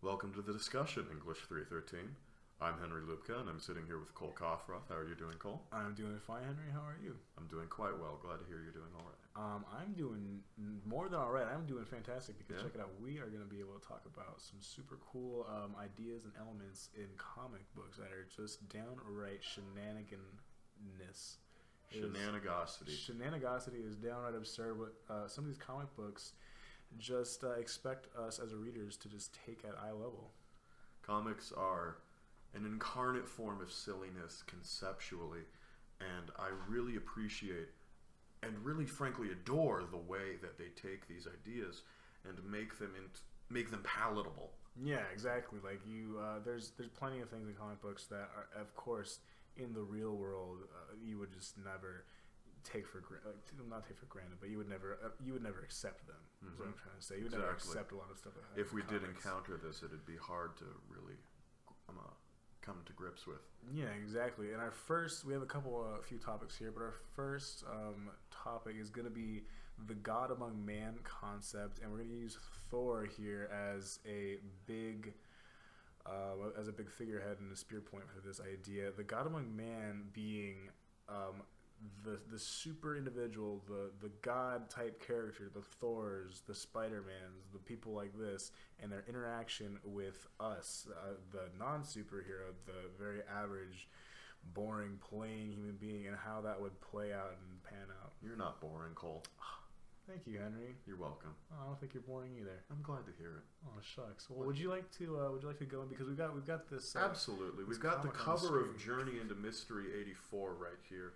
Welcome to the discussion, English 313. I'm Henry Lubka, and I'm sitting here with Cole Koffroth. How are you doing, Cole? I'm doing fine, Henry. How are you? I'm doing quite well. Glad to hear you're doing all right. I'm doing more than all right. I'm doing fantastic because, Yeah? check it out, we are going to be able to talk about some super cool ideas and elements in comic books that are just downright shenaniganness. Shenanigosity. Shenanigosity is downright absurd. But some of these comic books just expect us as readers to just take at eye level. Comics are an incarnate form of silliness conceptually, and I really appreciate and really frankly adore the way that they take these ideas and make them palatable. Yeah, exactly. Like there's plenty of things in comic books that are, of course, in the real world, you would just never take for not take for granted, but you would never accept them. Is what I'm trying to say. You would never accept a lot of stuff. If we did encounter this, it'd be hard to really come to grips with. Yeah, exactly. And we have a few topics here, but our first topic is going to be the God among man concept, and we're going to use Thor here as a big figurehead and a spear point for this idea. The God among man being the super individual, the God type character, the Thors, the Spider-Mans, the people like this, and their interaction with us, the non-superhero, the very average, boring, plain human being, and how that would play out and pan out. You're not boring, Cole. Thank you, Henry. You're welcome. Oh, I don't think you're boring either. I'm glad to hear it. Oh shucks. Well, would you like to go in, because we've got this. Absolutely, we've got the cover of Journey into Mystery '84 right here.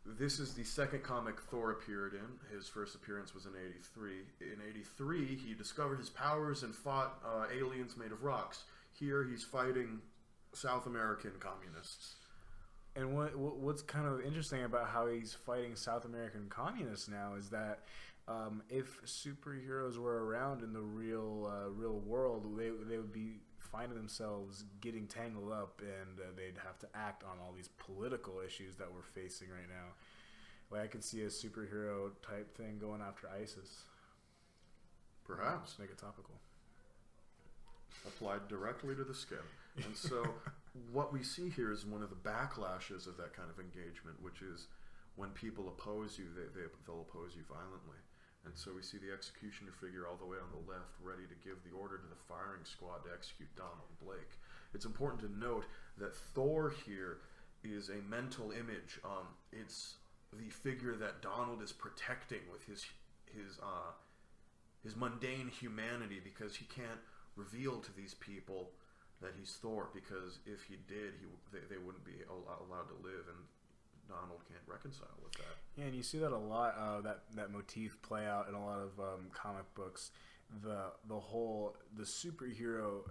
This is the second comic Thor appeared in. His first appearance was in '83. In '83, he discovered his powers and fought aliens made of rocks. Here, he's fighting South American communists. And what's kind of interesting about how he's fighting South American communists now is that if superheroes were around in the real world, they would be finding themselves getting tangled up, and they'd have to act on all these political issues that we're facing right now. Like, I could see a superhero type thing going after ISIS. Perhaps. Make it topical. Applied directly to the skin. And so what we see here is one of the backlashes of that kind of engagement, which is when people oppose you, they'll oppose you violently. And so we see the executioner figure all the way on the left, ready to give the order to the firing squad to execute Donald Blake. It's important to note that Thor here is a mental image. It's the figure that Donald is protecting with his mundane humanity, because he can't reveal to these people that he's Thor, because if he did, they wouldn't be allowed to live, and Donald can't reconcile with that. Yeah, and you see that a lot. That motif play out in a lot of comic books. The superhero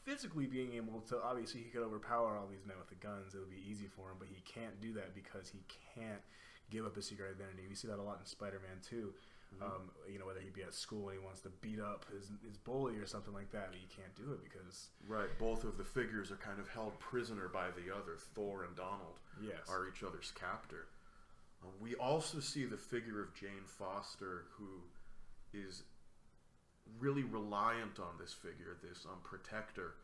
physically being able to, obviously he could overpower all these men with the guns. It would be easy for him, but he can't do that because he can't give up his secret identity. We see that a lot in Spider-Man too. Whether he be at school and he wants to beat up his bully or something like that, but he can't do it because... Right, both of the figures are kind of held prisoner by the other. Thor and Donald are each other's captor. We also see the figure of Jane Foster, who is really reliant on this figure, this protector,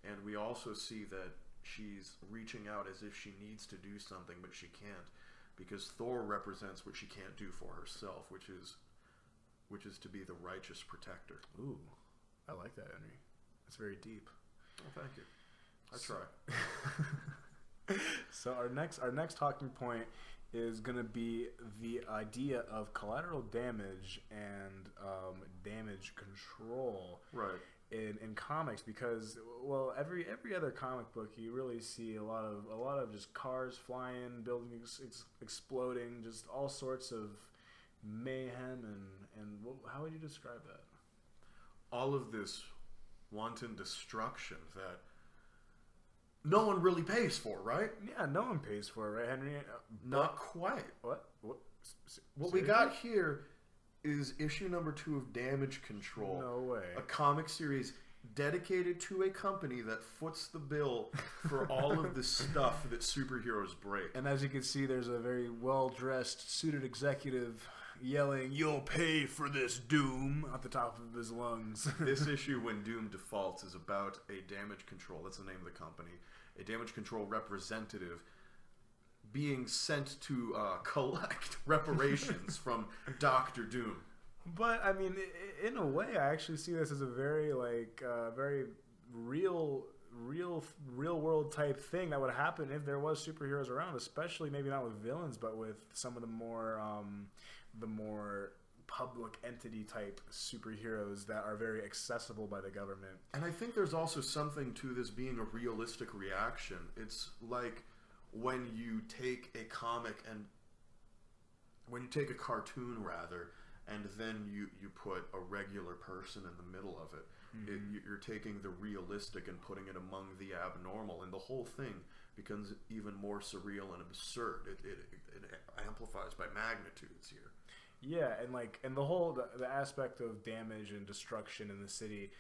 and we also see that she's reaching out as if she needs to do something, but she can't, because Thor represents what she can't do for herself, which is to be the righteous protector. Ooh, I like that, Henry. That's very deep. Well, thank you. I try. So our next talking point is going to be the idea of collateral damage and damage control. Right. In comics, because every other comic book you really see a lot of just cars flying, buildings exploding, just all sorts of mayhem and how would you describe that? All of this wanton destruction that no one really pays for, right? Yeah, no one pays for it, right, Henry? Not quite. What we got here is issue number 2 of Damage Control. No way. A comic series dedicated to a company that foots the bill for all of the stuff that superheroes break. And as you can see, there's a very well-dressed, suited executive yelling, "You'll pay for this, Doom," at the top of his lungs. This issue, when Doom defaults, is about a damage control. That's the name of the company. A damage control representative being sent to collect reparations from Doctor Doom. But I mean, in a way, I actually see this as a very very real world type thing that would happen if there was superheroes around, especially maybe not with villains, but with some of the more public entity type superheroes that are very accessible by the government. And I think there's also something to this being a realistic reaction. It's like when you take a comic and when you take a cartoon rather, and then you put a regular person in the middle of it. You're taking the realistic and putting it among the abnormal, and the whole thing becomes even more surreal and absurd. It amplifies by magnitudes here. Yeah, and the aspect of damage and destruction in the city,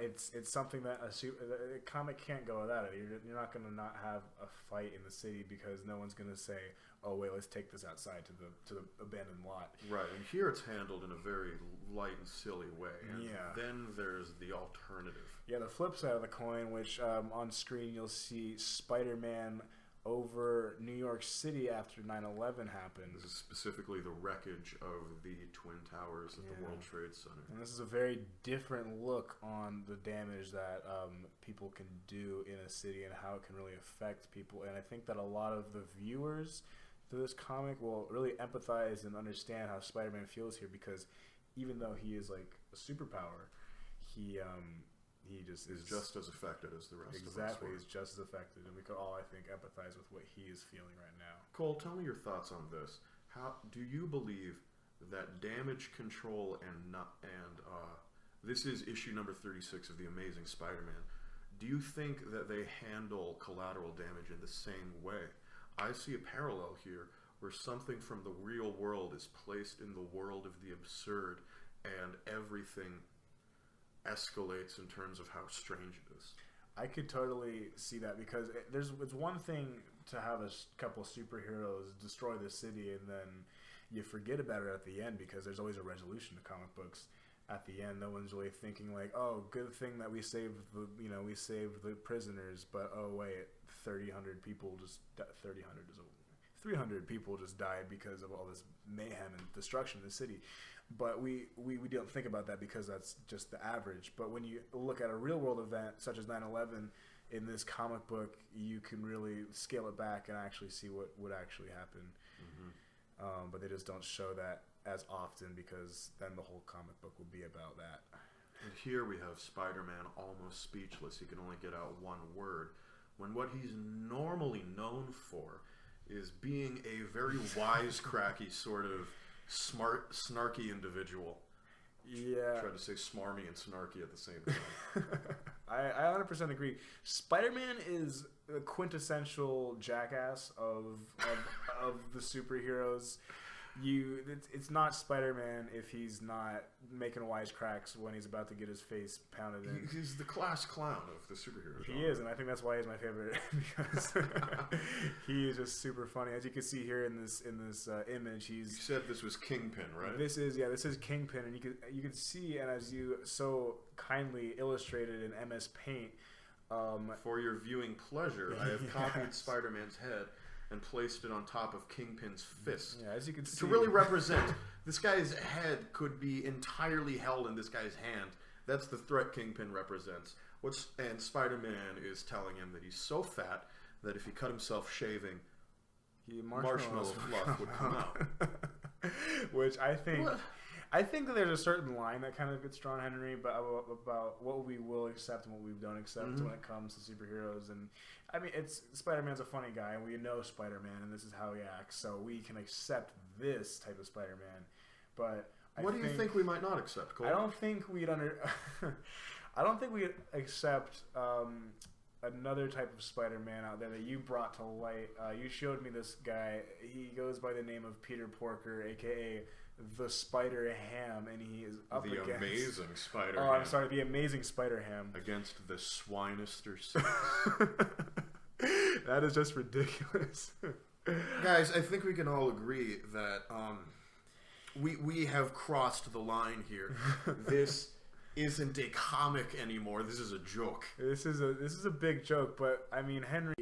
it's something that a comic can't go without it. You're not going to not have a fight in the city because no one's going to say, "Oh wait, let's take this outside to the abandoned lot." Right, and here it's handled in a very light and silly way. And yeah. Then there's the alternative. Yeah, the flip side of the coin, which on screen you'll see Spider-Man over New York City after 9/11 happened. This is specifically the wreckage of the Twin Towers at the World Trade Center. And this is a very different look on the damage that people can do in a city and how it can really affect people. And I think that a lot of the viewers to this comic will really empathize and understand how Spider-Man feels here, because even though he is like a superpower, he just is just as affected as the rest of us. Exactly, he's just as affected, and we could all, I think, empathize with what he is feeling right now. Cole, tell me your thoughts on this. How do you believe that damage control and this is issue number 36 of the Amazing Spider-Man? Do you think that they handle collateral damage in the same way? I see a parallel here where something from the real world is placed in the world of the absurd, and everything escalates in terms of how strange it is. I could totally see that, because it's one thing to have a couple of superheroes destroy the city and then you forget about it at the end, because there's always a resolution to comic books. At the end, no one's really thinking like, "Oh, good thing that we saved the prisoners," but oh wait, 300 people just died because of all this mayhem and destruction in the city. But we don't think about that because that's just the average. But when you look at a real world event such as 9/11 in this comic book, you can really scale it back and actually see what would actually happen. Mm-hmm. But they just don't show that as often, because then the whole comic book would be about that. And here we have Spider-Man almost speechless. He can only get out one word, when what he's normally known for is being a very wisecracky sort of smart, snarky individual. Yeah. Tried to say smarmy and snarky at the same time. I 100% agree. Spider-Man is the quintessential jackass of the superheroes. It's not Spider-Man if he's not making wisecracks when he's about to get his face pounded in. He's the class clown of the superhero genre. He is, and I think that's why he's my favorite, because he is just super funny. As you can see here in this image, You said this was Kingpin, right? This is Kingpin, and you can see, and as you so kindly illustrated in MS Paint. For your viewing pleasure, I have copied Spider-Man's head and placed it on top of Kingpin's fist. Yeah, as you can see, to really represent this guy's head could be entirely held in this guy's hand. That's the threat Kingpin represents. And Spider-Man is telling him that he's so fat that if he cut himself shaving, marshmallow fluff would come out. Which I think that there's a certain line that kind of gets drawn, Henry, but about what we will accept and what we don't accept when it comes to superheroes. And I mean, Spider-Man's a funny guy, and we know Spider-Man, and this is how he acts, so we can accept this type of Spider-Man. But what do you think we might not accept, Cole? I don't think we'd accept another type of Spider-Man out there that you brought to light. You showed me this guy. He goes by the name of Peter Porker, aka the Spider Ham, and he is up against the Amazing Spider. Oh, I'm sorry, the Amazing Spider Ham against the Swinister Six. That is just ridiculous. Guys, I think we can all agree that we have crossed the line here. This isn't a comic anymore. This is a joke. This is a big joke, but I mean, Henry.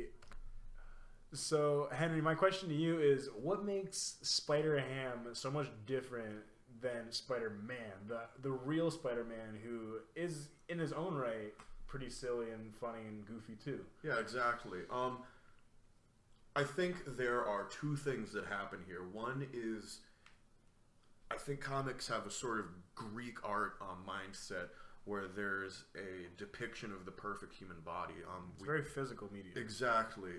So, Henry, my question to you is, what makes Spider-Ham so much different than Spider-Man, the real Spider-Man, who is in his own right pretty silly and funny and goofy too? Yeah, exactly. I think there are two things that happen here. One is, I think comics have a sort of Greek art mindset where there's a depiction of the perfect human body. It's very physical media. Exactly.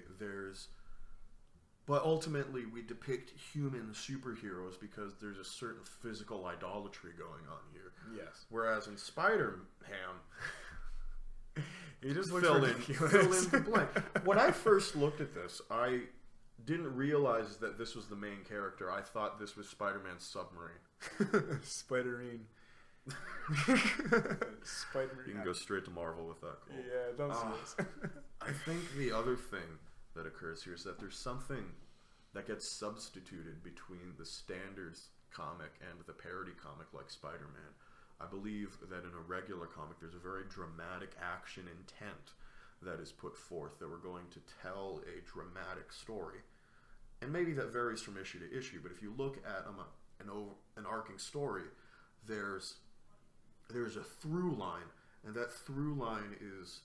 But ultimately, we depict human superheroes because there's a certain physical idolatry going on here. Yes. Whereas in Spider-Ham, he just looks fill ridiculous. in the blank. When I first looked at this, I didn't realize that this was the main character. I thought this was Spider-Man's submarine. Spider-Reen. Spider-Reen. You can go straight to Marvel with that. Cool. Yeah, don't see this. I think the other thing that occurs here is that there's something that gets substituted between the standard comic and the parody comic like Spider-Man. I believe that in a regular comic there's a very dramatic action intent that is put forth, that we're going to tell a dramatic story. And maybe that varies from issue to issue, but if you look at an arcing story, there's a through line, and that through line is,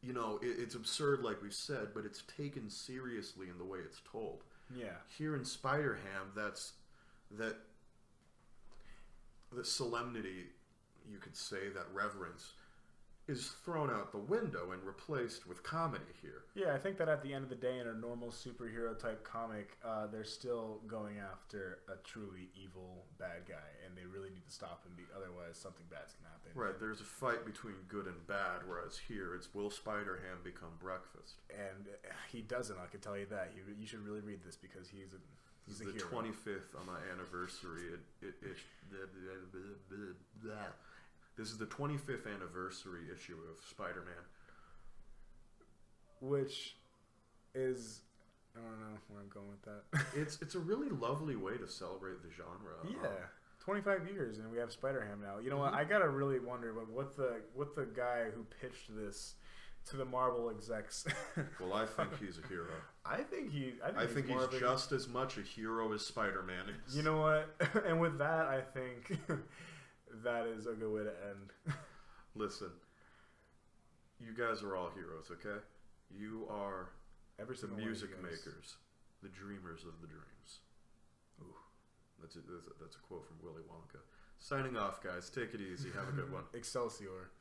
you know, it's absurd like we've said, but it's taken seriously in the way it's told. Yeah. Here in Spider-Ham, that solemnity, you could say, that reverence, is thrown out the window and replaced with comedy here. Yeah, I think that at the end of the day, in a normal superhero type comic, they're still going after a truly evil bad guy, and they really need to stop him. Otherwise, something bad's gonna happen. Right, there's a fight between good and bad, whereas here it's will Spider-Ham become breakfast? And he doesn't. I can tell you that. You should really read this because he's a the hero. 25th anniversary. This is the 25th anniversary issue of Spider-Man. Which is, I don't know where I'm going with that. It's a really lovely way to celebrate the genre. Yeah, 25 years and we have Spider-Ham now. You know what? I gotta really wonder what the guy who pitched this to the Marvel execs. Well, I think he's a hero. I think he's just as much a hero as Spider-Man is. You know what? And with that, I think that is a good way to end. Listen, you guys are all heroes, okay? You are the music makers, the dreamers of the dreams. Ooh, that's a quote from Willy Wonka. Signing off, guys. Take it easy. Have a good one. Excelsior.